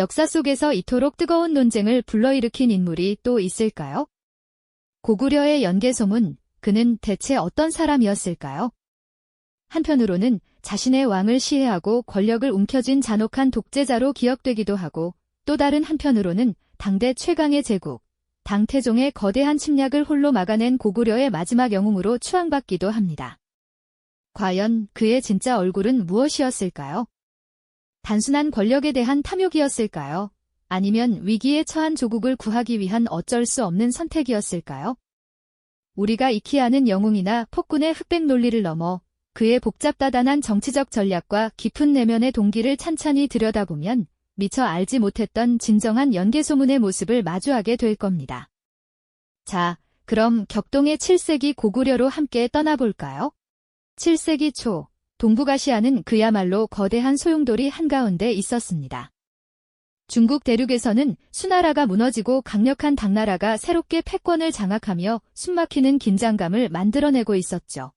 역사 속에서 이토록 뜨거운 논쟁을 불러일으킨 인물이 또 있을까요? 고구려의 연개소문, 그는 대체 어떤 사람이었을까요? 한편으로는 자신의 왕을 시해하고 권력을 움켜쥔 잔혹한 독재자로 기억되기도 하고, 또 다른 한편으로는 당대 최강의 제국, 당태종의 거대한 침략을 홀로 막아낸 고구려의 마지막 영웅으로 추앙받기도 합니다. 과연 그의 진짜 얼굴은 무엇이었을까요? 단순한 권력에 대한 탐욕이었을까요? 아니면 위기에 처한 조국을 구하기 위한 어쩔 수 없는 선택이었을까요? 우리가 익히 아는 영웅이나 폭군의 흑백 논리를 넘어 그의 복잡다단한 정치적 전략과 깊은 내면의 동기를 찬찬히 들여다보면 미처 알지 못했던 진정한 연개소문의 모습을 마주하게 될 겁니다. 자, 그럼 격동의 7세기 고구려로 함께 떠나볼까요? 7세기 초, 동북아시아는 그야말로 거대한 소용돌이 한가운데 있었습니다. 중국 대륙에서는 수나라가 무너지고 강력한 당나라가 새롭게 패권을 장악하며 숨막히는 긴장감을 만들어내고 있었죠.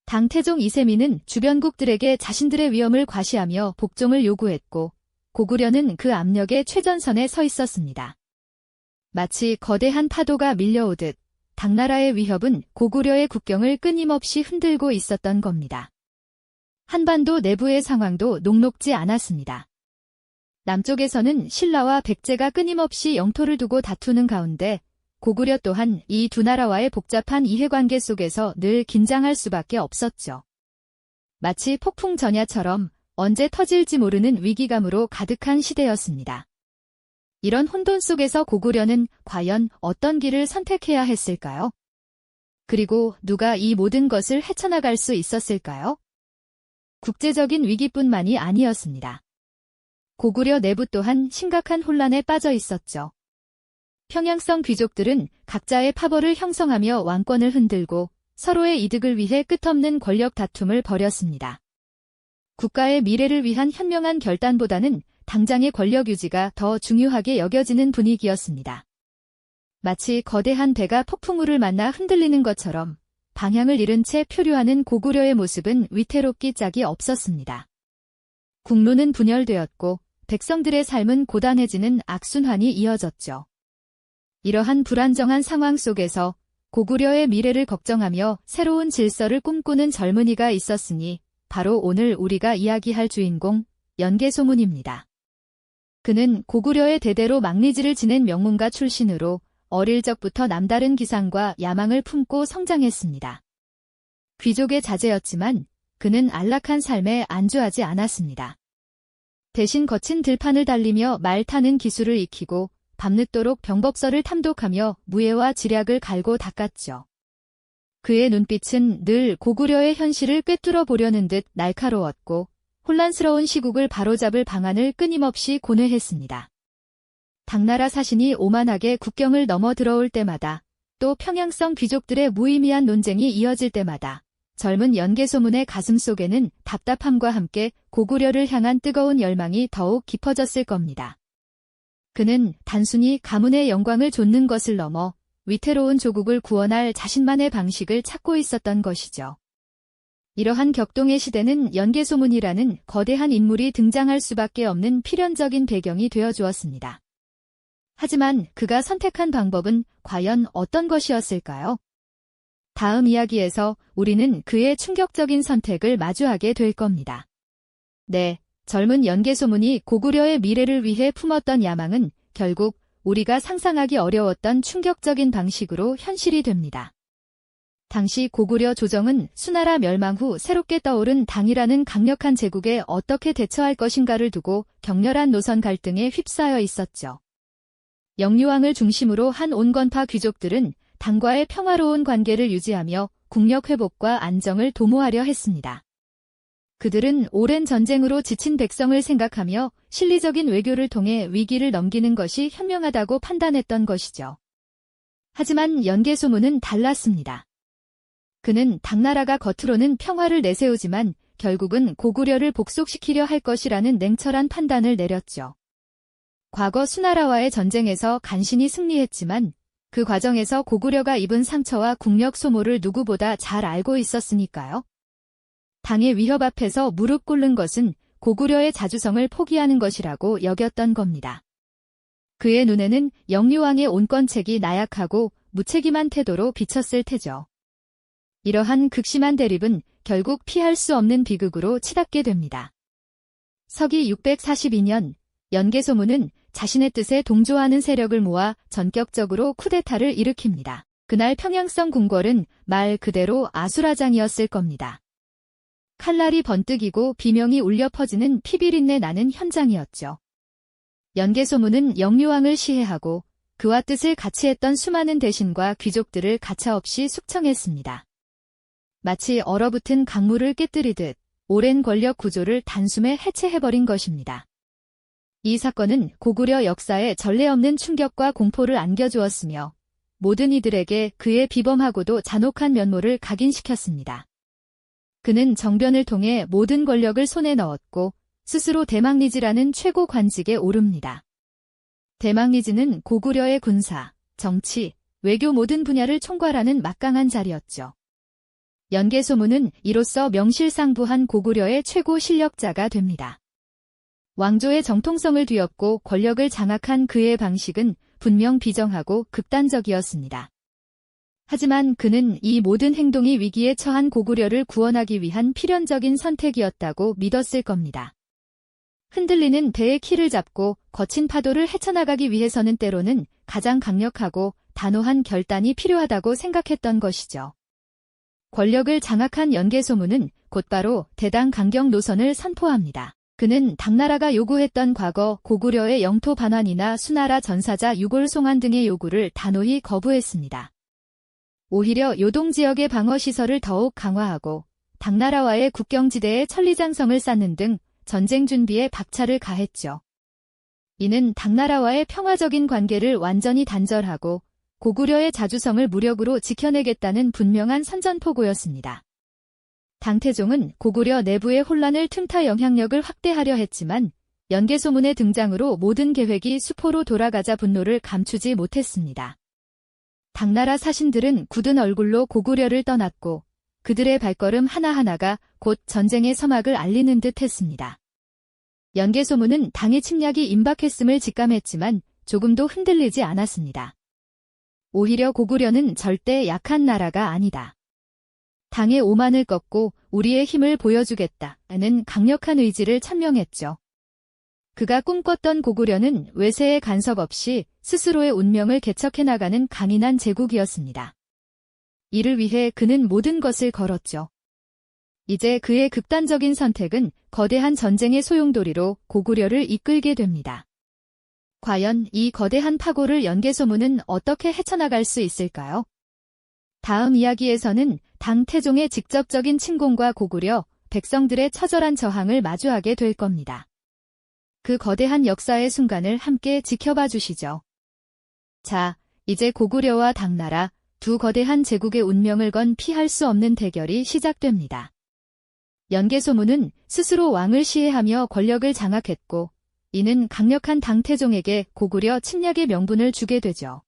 당태종 이세민은 주변국들에게 자신들의 위험을 과시하며 복종을 요구했고, 고구려는 그 압력의 최전선에 서 있었습니다. 마치 거대한 파도가 밀려오듯 당나라의 위협은 고구려의 국경을 끊임없이 흔들고 있었던 겁니다. 한반도 내부의 상황도 녹록지 않았습니다. 남쪽에서는 신라와 백제가 끊임없이 영토를 두고 다투는 가운데 고구려 또한 이 두 나라와의 복잡한 이해관계 속에서 늘 긴장할 수밖에 없었죠. 마치 폭풍 전야처럼 언제 터질지 모르는 위기감으로 가득한 시대였습니다. 이런 혼돈 속에서 고구려는 과연 어떤 길을 선택해야 했을까요? 그리고 누가 이 모든 것을 헤쳐나갈 수 있었을까요? 국제적인 위기뿐만이 아니었습니다. 고구려 내부 또한 심각한 혼란에 빠져 있었죠. 평양성 귀족들은 각자의 파벌을 형성하며 왕권을 흔들고 서로의 이득을 위해 끝없는 권력 다툼을 벌였습니다. 국가의 미래를 위한 현명한 결단보다는 당장의 권력 유지가 더 중요하게 여겨지는 분위기였습니다. 마치 거대한 배가 폭풍우를 만나 흔들리는 것처럼 방향을 잃은 채 표류하는 고구려의 모습은 위태롭기 짝이 없었습니다. 국로는 분열되었고 백성들의 삶은 고단해지는 악순환이 이어졌죠. 이러한 불안정한 상황 속에서 고구려의 미래를 걱정하며 새로운 질서를 꿈꾸는 젊은이가 있었으니 바로 오늘 우리가 이야기할 주인공, 연개소문입니다. 그는 고구려의 대대로 막리지를 지낸 명문가 출신으로 어릴 적부터 남다른 기상과 야망을 품고 성장했습니다. 귀족의 자제였지만 그는 안락한 삶에 안주하지 않았습니다. 대신 거친 들판을 달리며 말 타는 기술을 익히고 밤늦도록 병법서를 탐독하며 무예와 지략을 갈고 닦았죠. 그의 눈빛은 늘 고구려의 현실을 꿰뚫어 보려는 듯 날카로웠고 혼란스러운 시국을 바로잡을 방안을 끊임없이 고뇌했습니다. 당나라 사신이 오만하게 국경을 넘어 들어올 때마다 또 평양성 귀족들의 무의미한 논쟁이 이어질 때마다 젊은 연개소문의 가슴 속에는 답답함과 함께 고구려를 향한 뜨거운 열망이 더욱 깊어졌을 겁니다. 그는 단순히 가문의 영광을 좇는 것을 넘어 위태로운 조국을 구원할 자신만의 방식을 찾고 있었던 것이죠. 이러한 격동의 시대는 연개소문이라는 거대한 인물이 등장할 수밖에 없는 필연적인 배경이 되어주었습니다. 하지만 그가 선택한 방법은 과연 어떤 것이었을까요? 다음 이야기에서 우리는 그의 충격적인 선택을 마주하게 될 겁니다. 네, 젊은 연개소문이 고구려의 미래를 위해 품었던 야망은 결국 우리가 상상하기 어려웠던 충격적인 방식으로 현실이 됩니다. 당시 고구려 조정은 수나라 멸망 후 새롭게 떠오른 당이라는 강력한 제국에 어떻게 대처할 것인가를 두고 격렬한 노선 갈등에 휩싸여 있었죠. 영유왕을 중심으로 한 온건파 귀족들은 당과의 평화로운 관계를 유지하며 국력 회복과 안정을 도모하려 했습니다. 그들은 오랜 전쟁으로 지친 백성을 생각하며 실리적인 외교를 통해 위기를 넘기는 것이 현명하다고 판단했던 것이죠. 하지만 연개소문은 달랐습니다. 그는 당나라가 겉으로는 평화를 내세우지만 결국은 고구려를 복속시키려 할 것이라는 냉철한 판단을 내렸죠. 과거 수나라와의 전쟁에서 간신히 승리했지만 그 과정에서 고구려가 입은 상처와 국력 소모를 누구보다 잘 알고 있었으니까요. 당의 위협 앞에서 무릎 꿇는 것은 고구려의 자주성을 포기하는 것이라고 여겼던 겁니다. 그의 눈에는 영유왕의 온건책이 나약하고 무책임한 태도로 비쳤을 테죠. 이러한 극심한 대립은 결국 피할 수 없는 비극으로 치닫게 됩니다. 서기 642년 연개소문은 자신의 뜻에 동조하는 세력을 모아 전격적으로 쿠데타를 일으킵니다. 그날 평양성 궁궐은 말 그대로 아수라장이었을 겁니다. 칼날이 번뜩이고 비명이 울려 퍼지는 피비린내 나는 현장이었죠. 연개소문은 영유왕을 시해하고 그와 뜻을 같이 했던 수많은 대신과 귀족들을 가차없이 숙청했습니다. 마치 얼어붙은 강물을 깨뜨리듯 오랜 권력 구조를 단숨에 해체해버린 것입니다. 이 사건은 고구려 역사에 전례 없는 충격과 공포를 안겨주었으며 모든 이들에게 그의 비범하고도 잔혹한 면모를 각인시켰습니다. 그는 정변을 통해 모든 권력을 손에 넣었고 스스로 대망리지라는 최고 관직에 오릅니다. 대망리지는 고구려의 군사, 정치, 외교 모든 분야를 총괄하는 막강한 자리였죠. 연개소문은 이로써 명실상부한 고구려의 최고 실력자가 됩니다. 왕조의 정통성을 뒤엎고 권력을 장악한 그의 방식은 분명 비정하고 극단적이었습니다. 하지만 그는 이 모든 행동이 위기에 처한 고구려를 구원하기 위한 필연적인 선택이었다고 믿었을 겁니다. 흔들리는 배의 키를 잡고 거친 파도를 헤쳐나가기 위해서는 때로는 가장 강력하고 단호한 결단이 필요하다고 생각했던 것이죠. 권력을 장악한 연개소문은 곧바로 대당 강경 노선을 선포합니다. 그는 당나라가 요구했던 과거 고구려의 영토 반환이나 수나라 전사자 유골 송환 등의 요구를 단호히 거부했습니다. 오히려 요동 지역의 방어시설을 더욱 강화하고 당나라와의 국경지대에 천리장성을 쌓는 등 전쟁 준비에 박차를 가했죠. 이는 당나라와의 평화적인 관계를 완전히 단절하고 고구려의 자주성을 무력으로 지켜내겠다는 분명한 선전포고였습니다. 당태종은 고구려 내부의 혼란을 틈타 영향력을 확대하려 했지만 연개소문의 등장으로 모든 계획이 수포로 돌아가자 분노를 감추지 못했습니다. 당나라 사신들은 굳은 얼굴로 고구려를 떠났고 그들의 발걸음 하나하나가 곧 전쟁의 서막을 알리는 듯 했습니다. 연개소문은 당의 침략이 임박했음을 직감했지만 조금도 흔들리지 않았습니다. 오히려 고구려는 절대 약한 나라가 아니다. 당의 오만을 꺾고 우리의 힘을 보여주겠다는 강력한 의지를 천명했죠. 그가 꿈꿨던 고구려는 외세의 간섭 없이 스스로의 운명을 개척해 나가는 강인한 제국이었습니다. 이를 위해 그는 모든 것을 걸었죠. 이제 그의 극단적인 선택은 거대한 전쟁의 소용돌이로 고구려를 이끌게 됩니다. 과연 이 거대한 파고를 연개소문은 어떻게 헤쳐나갈 수 있을까요? 다음 이야기에서는 당태종의 직접적인 침공과 고구려 백성들의 처절한 저항을 마주하게 될 겁니다. 그 거대한 역사의 순간을 함께 지켜봐 주시죠. 자, 이제 고구려와 당나라 두 거대한 제국의 운명을 건 피할 수 없는 대결이 시작됩니다. 연개소문은 스스로 왕을 시해하며 권력을 장악했고 이는 강력한 당태종에게 고구려 침략의 명분을 주게 되죠.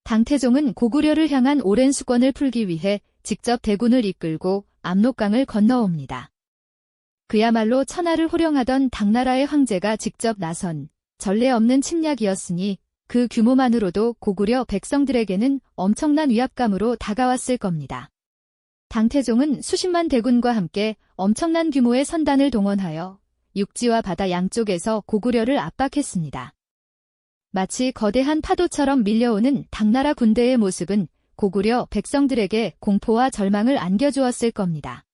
당태종은 고구려를 향한 오랜 수권을 풀기 위해 직접 대군을 이끌고 압록강을 건너옵니다. 그야말로 천하를 호령하던 당나라의 황제가 직접 나선 전례 없는 침략이었으니 그 규모만으로도 고구려 백성들에게는 엄청난 위압감으로 다가왔을 겁니다. 당태종은 수십만 대군과 함께 엄청난 규모의 선단을 동원하여 육지와 바다 양쪽에서 고구려를 압박했습니다. 마치 거대한 파도처럼 밀려오는 당나라 군대의 모습은 고구려 백성들에게 공포와 절망을 안겨주었을 겁니다.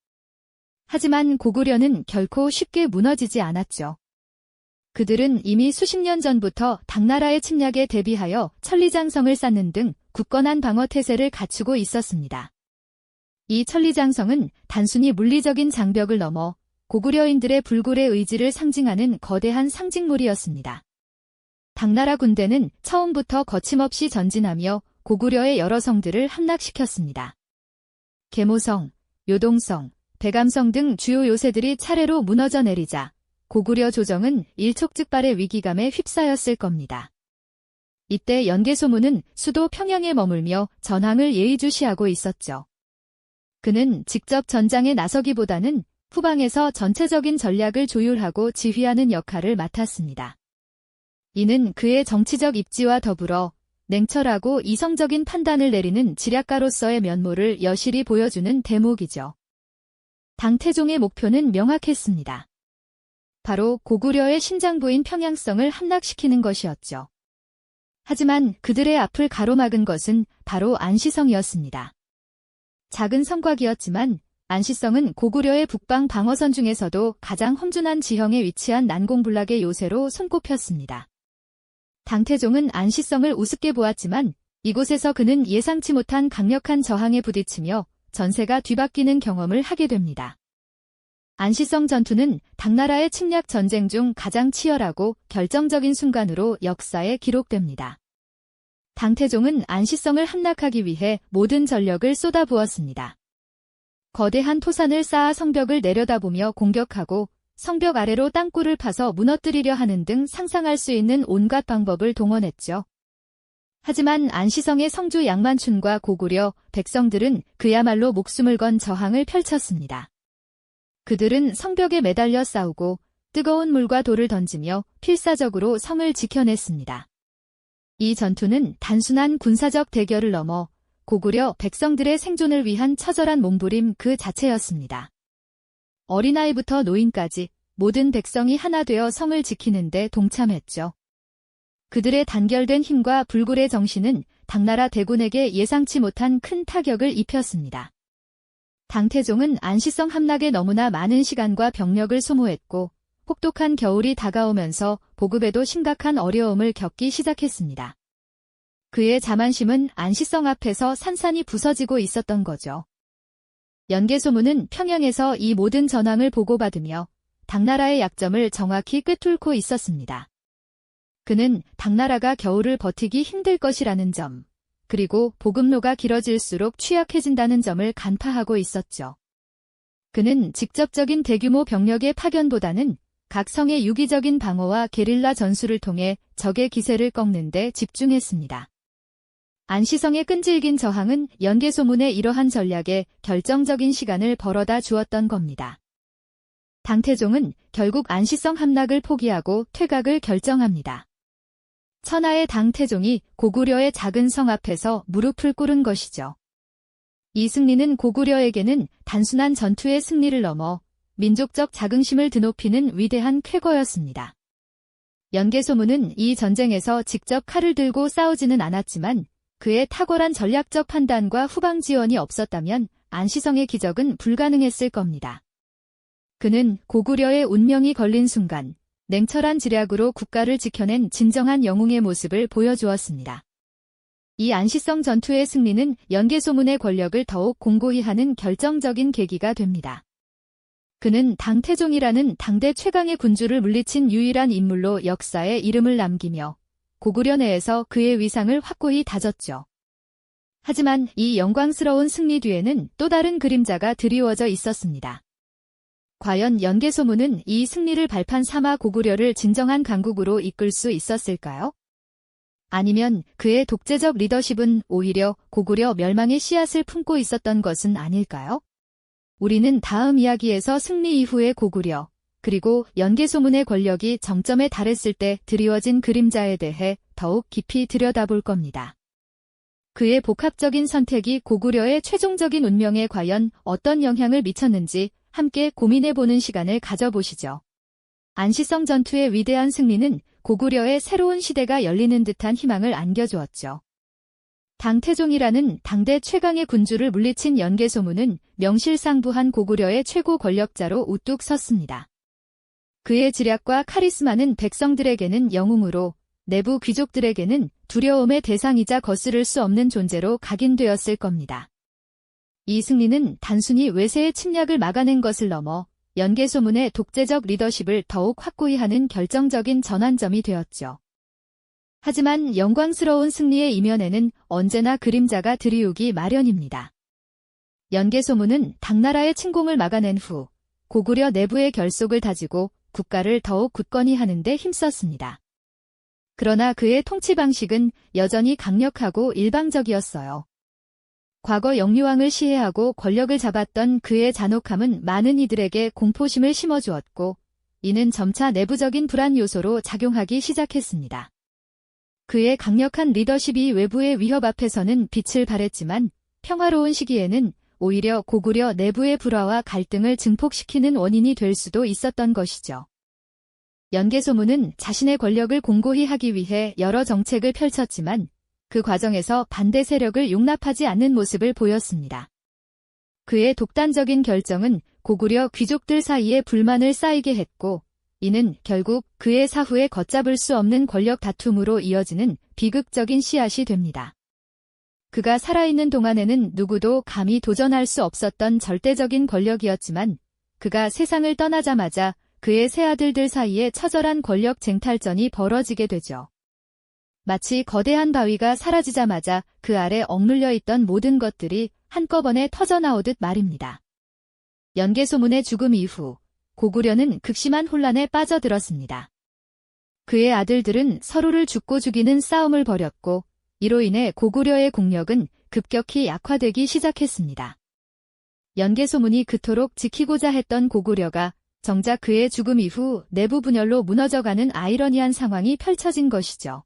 하지만 고구려는 결코 쉽게 무너지지 않았죠. 그들은 이미 수십 년 전부터 당나라의 침략에 대비하여 천리장성을 쌓는 등 굳건한 방어 태세를 갖추고 있었습니다. 이 천리장성은 단순히 물리적인 장벽을 넘어 고구려인들의 불굴의 의지를 상징하는 거대한 상징물이었습니다. 당나라 군대는 처음부터 거침없이 전진하며 고구려의 여러 성들을 함락시켰습니다. 계모성, 요동성, 백암성 등 주요 요새들이 차례로 무너져 내리자 고구려 조정은 일촉즉발의 위기감에 휩싸였을 겁니다. 이때 연개소문은 수도 평양에 머물며 전황을 예의주시하고 있었죠. 그는 직접 전장에 나서기보다는 후방에서 전체적인 전략을 조율하고 지휘하는 역할을 맡았습니다. 이는 그의 정치적 입지와 더불어 냉철하고 이성적인 판단을 내리는 지략가로서의 면모를 여실히 보여주는 대목이죠. 당태종의 목표는 명확했습니다. 바로 고구려의 심장부인 평양성을 함락시키는 것이었죠. 하지만 그들의 앞을 가로막은 것은 바로 안시성이었습니다. 작은 성곽이었지만 안시성은 고구려의 북방 방어선 중에서도 가장 험준한 지형에 위치한 난공불락의 요새로 손꼽혔습니다. 당태종은 안시성을 우습게 보았지만 이곳에서 그는 예상치 못한 강력한 저항에 부딪히며 전세가 뒤바뀌는 경험을 하게 됩니다. 안시성 전투는 당나라의 침략 전쟁 중 가장 치열하고 결정적인 순간으로 역사에 기록됩니다. 당태종은 안시성을 함락하기 위해 모든 전력을 쏟아부었습니다. 거대한 토산을 쌓아 성벽을 내려다보며 공격하고 성벽 아래로 땅굴을 파서 무너뜨리려 하는 등 상상할 수 있는 온갖 방법을 동원했죠. 하지만 안시성의 성주 양만춘과 고구려 백성들은 그야말로 목숨을 건 저항을 펼쳤습니다. 그들은 성벽에 매달려 싸우고 뜨거운 물과 돌을 던지며 필사적으로 성을 지켜냈습니다. 이 전투는 단순한 군사적 대결을 넘어 고구려 백성들의 생존을 위한 처절한 몸부림 그 자체였습니다. 어린아이부터 노인까지 모든 백성이 하나 되어 성을 지키는 데 동참했죠. 그들의 단결된 힘과 불굴의 정신은 당나라 대군에게 예상치 못한 큰 타격을 입혔습니다. 당태종은 안시성 함락에 너무나 많은 시간과 병력을 소모했고 혹독한 겨울이 다가오면서 보급에도 심각한 어려움을 겪기 시작했습니다. 그의 자만심은 안시성 앞에서 산산이 부서지고 있었던 거죠. 연개소문은 평양에서 이 모든 전황을 보고받으며 당나라의 약점을 정확히 꿰뚫고 있었습니다. 그는 당나라가 겨울을 버티기 힘들 것이라는 점, 그리고 보급로가 길어질수록 취약해진다는 점을 간파하고 있었죠. 그는 직접적인 대규모 병력의 파견보다는 각 성의 유기적인 방어와 게릴라 전술을 통해 적의 기세를 꺾는 데 집중했습니다. 안시성의 끈질긴 저항은 연개소문의 이러한 전략에 결정적인 시간을 벌어다 주었던 겁니다. 당태종은 결국 안시성 함락을 포기하고 퇴각을 결정합니다. 천하의 당태종이 고구려의 작은 성 앞에서 무릎을 꿇은 것이죠. 이 승리는 고구려에게는 단순한 전투의 승리를 넘어 민족적 자긍심을 드높이는 위대한 쾌거였습니다. 연개소문은 이 전쟁에서 직접 칼을 들고 싸우지는 않았지만 그의 탁월한 전략적 판단과 후방 지원이 없었다면 안시성의 기적은 불가능했을 겁니다. 그는 고구려의 운명이 걸린 순간 냉철한 지략으로 국가를 지켜낸 진정한 영웅의 모습을 보여주었습니다. 이 안시성 전투의 승리는 연개소문의 권력을 더욱 공고히 하는 결정적인 계기가 됩니다. 그는 당태종이라는 당대 최강의 군주를 물리친 유일한 인물로 역사에 이름을 남기며 고구려 내에서 그의 위상을 확고히 다졌죠. 하지만 이 영광스러운 승리 뒤에는 또 다른 그림자가 드리워져 있었습니다. 과연 연개소문은 이 승리를 발판 삼아 고구려를 진정한 강국으로 이끌 수 있었을까요? 아니면 그의 독재적 리더십은 오히려 고구려 멸망의 씨앗을 품고 있었던 것은 아닐까요? 우리는 다음 이야기에서 승리 이후의 고구려, 그리고 연개소문의 권력이 정점에 달했을 때 드리워진 그림자에 대해 더욱 깊이 들여다볼 겁니다. 그의 복합적인 선택이 고구려의 최종적인 운명에 과연 어떤 영향을 미쳤는지 함께 고민해보는 시간을 가져보시죠. 안시성 전투의 위대한 승리는 고구려의 새로운 시대가 열리는 듯한 희망을 안겨주었죠. 당태종이라는 당대 최강의 군주를 물리친 연개소문은 명실상부한 고구려의 최고 권력자로 우뚝 섰습니다. 그의 지략과 카리스마는 백성들에게는 영웅으로, 내부 귀족들에게는 두려움의 대상이자 거스를 수 없는 존재로 각인되었을 겁니다. 이 승리는 단순히 외세의 침략을 막아낸 것을 넘어 연개소문의 독재적 리더십을 더욱 확고히 하는 결정적인 전환점이 되었죠. 하지만 영광스러운 승리의 이면에는 언제나 그림자가 드리우기 마련입니다. 연개소문은 당나라의 침공을 막아낸 후 고구려 내부의 결속을 다지고 국가를 더욱 굳건히 하는 데 힘썼습니다. 그러나 그의 통치 방식은 여전히 강력하고 일방적이었어요. 과거 영유왕을 시해하고 권력을 잡았던 그의 잔혹함은 많은 이들에게 공포심을 심어주었고, 이는 점차 내부적인 불안 요소로 작용하기 시작했습니다. 그의 강력한 리더십이 외부의 위협 앞에서는 빛을 발했지만, 평화로운 시기에는 오히려 고구려 내부의 불화와 갈등을 증폭시키는 원인이 될 수도 있었던 것이죠. 연개소문은 자신의 권력을 공고히 하기 위해 여러 정책을 펼쳤지만 그 과정에서 반대 세력을 용납하지 않는 모습을 보였습니다. 그의 독단적인 결정은 고구려 귀족들 사이에 불만을 쌓이게 했고, 이는 결국 그의 사후에 걷잡을 수 없는 권력 다툼으로 이어지는 비극적인 씨앗이 됩니다. 그가 살아있는 동안에는 누구도 감히 도전할 수 없었던 절대적인 권력이었지만, 그가 세상을 떠나자마자 그의 세 아들들 사이에 처절한 권력 쟁탈전이 벌어지게 되죠. 마치 거대한 바위가 사라지자마자 그 아래 억눌려 있던 모든 것들이 한꺼번에 터져나오듯 말입니다. 연개소문의 죽음 이후 고구려는 극심한 혼란에 빠져들었습니다. 그의 아들들은 서로를 죽고 죽이는 싸움을 벌였고, 이로 인해 고구려의 국력은 급격히 약화되기 시작했습니다. 연개소문이 그토록 지키고자 했던 고구려가 정작 그의 죽음 이후 내부 분열로 무너져가는 아이러니한 상황이 펼쳐진 것이죠.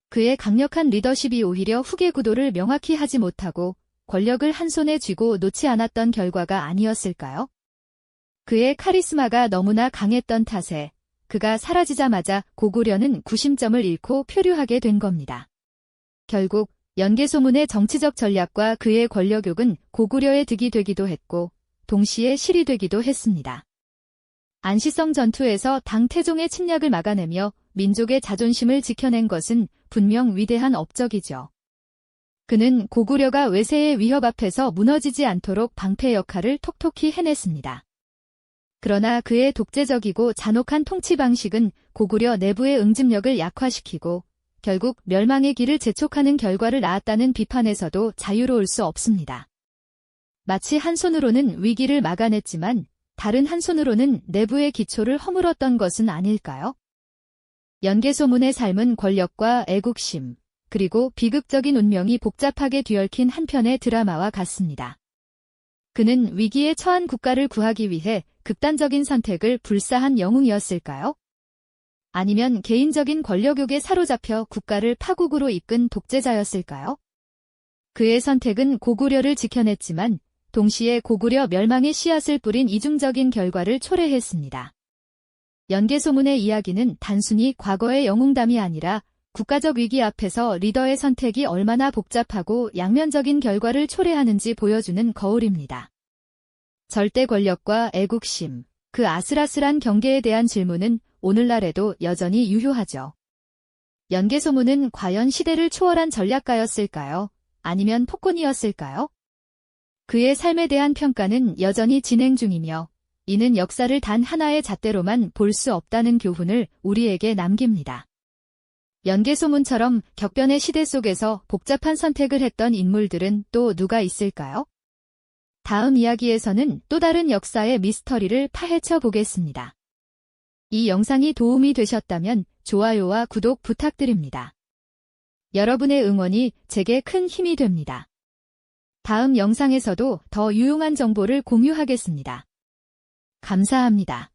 그의 강력한 리더십이 오히려 후계 구도를 명확히 하지 못하고 권력을 한 손에 쥐고 놓지 않았던 결과가 아니었을까요? 그의 카리스마가 너무나 강했던 탓에 그가 사라지자마자 고구려는 구심점을 잃고 표류하게 된 겁니다. 결국 연개소문의 정치적 전략과 그의 권력욕은 고구려의 득이 되기도 했고 동시에 실이 되기도 했습니다. 안시성 전투에서 당 태종의 침략을 막아내며 민족의 자존심을 지켜낸 것은 분명 위대한 업적이죠. 그는 고구려가 외세의 위협 앞에서 무너지지 않도록 방패 역할을 톡톡히 해냈습니다. 그러나 그의 독재적이고 잔혹한 통치 방식은 고구려 내부의 응집력을 약화시키고 결국 멸망의 길을 재촉하는 결과를 낳았다는 비판에서도 자유로울 수 없습니다. 마치 한 손으로는 위기를 막아냈지만 다른 한 손으로는 내부의 기초를 허물었던 것은 아닐까요? 연개소문의 삶은 권력과 애국심, 그리고 비극적인 운명이 복잡하게 뒤얽힌 한 편의 드라마와 같습니다. 그는 위기에 처한 국가를 구하기 위해 극단적인 선택을 불사한 영웅이었을까요? 아니면 개인적인 권력욕에 사로잡혀 국가를 파국으로 이끈 독재자였을까요? 그의 선택은 고구려를 지켜냈지만 동시에 고구려 멸망의 씨앗을 뿌린 이중적인 결과를 초래했습니다. 연개소문의 이야기는 단순히 과거의 영웅담이 아니라 국가적 위기 앞에서 리더의 선택이 얼마나 복잡하고 양면적인 결과를 초래하는지 보여주는 거울입니다. 절대 권력과 애국심, 그 아슬아슬한 경계에 대한 질문은 오늘날에도 여전히 유효하죠. 연개소문은 과연 시대를 초월한 전략가였을까요? 아니면 폭군이었을까요? 그의 삶에 대한 평가는 여전히 진행 중이며 이는 역사를 단 하나의 잣대로만 볼 수 없다는 교훈을 우리에게 남깁니다. 연개소문처럼 격변의 시대 속에서 복잡한 선택을 했던 인물들은 또 누가 있을까요? 다음 이야기에서는 또 다른 역사의 미스터리를 파헤쳐 보겠습니다. 이 영상이 도움이 되셨다면 좋아요와 구독 부탁드립니다. 여러분의 응원이 제게 큰 힘이 됩니다. 다음 영상에서도 더 유용한 정보를 공유하겠습니다. 감사합니다.